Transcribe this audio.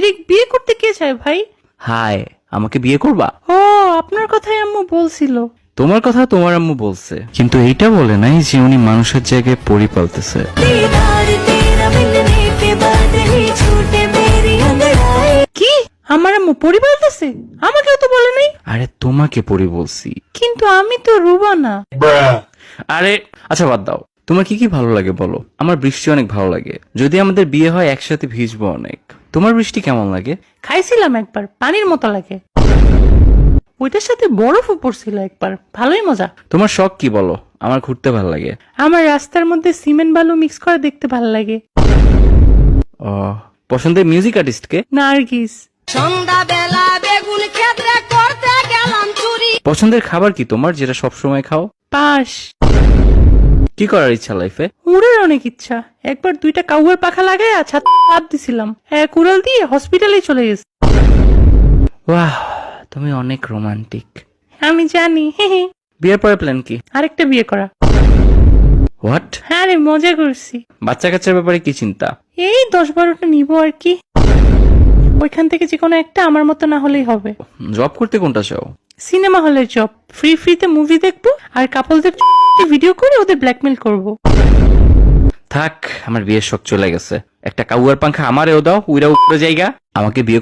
Public বিয়ে করতে কে চায় ভাই? হাই, আমাকে বিয়ে করবা? ও, আপনার কথাই আম্মু বলছিল। তোমার কথা তোমার আম্মু বলছে, কিন্তু এইটা বলে নাই যে উনি মানুষের জায়গায় পরি পালতেছে। কি? আমার আম্মু পরি বলতেছে? আমাকেও তো বলে নাই। আরে তোমাকে পরি বলছি। কিন্তু আমি তো রুবা না। আরে আচ্ছা বাদ দাও, তোমার কি কি ভালো লাগে বলো। আমার বৃষ্টি অনেক ভালো লাগে, যদি আমাদের বিয়ে হয় একসাথে ভিজবো অনেক। তোমার বৃষ্টি কেমন লাগে? খাইছিলাম একবার, পানির মতো লাগে। ওইটার সাথে বরফও পড়ছিল একবার, ভালোই মজা। তোমার শখ কি বলো? আমার ঘুরতে ভালো লাগে। আমার রাস্তার মধ্যে সিমেন্ট বালু মিক্স করে দেখতে ভালো লাগে। ও, পছন্দের মিউজিক আর্টিস্ট কে? নার্গিস। সন্ধ্যাবেলা বেগুন ক্ষেত্রে করতে গেলাম চুরি। পছন্দের খাবার কি তোমার, যেটা সবসময় খাও? পাশ। কি করার ইচ্ছা লাইফে? উড়ের অনেক ইচ্ছা। একবার 2টা কাউয়ের পাখা লাগাই ছাদ লাফ দিছিলাম, এক উড়াল দিয়ে হসপিটালে চলে গেছে। বাহ, তুমি অনেক রোমান্টিক। আমি জানি। বিয়ের পরে প্ল্যান কি? আরেকটা বিয়ে করা। হোয়াট? হ্যাঁ রে, মজা করছি। বাচ্চা কাচ্চার ব্যাপারে কি চিন্তা? এই 10-12টা নিবো আর কি। ওইখান থেকে যে কোনো একটা আমার মতো না হলেই হবে। জব করতে কোনটা চাও? সিনেমা হলের জব, ফ্রিতে মুভি দেখবো আর কাপলদের ভিডিও করে ওদের ব্ল্যাকমেল করব। থাক, আমার বিয়ের শখ চলে গেছে। একটা কাউয়ার পাংখা আমারেও দাও, উইরা উপরে জায়গা। আমাকে বিয়ে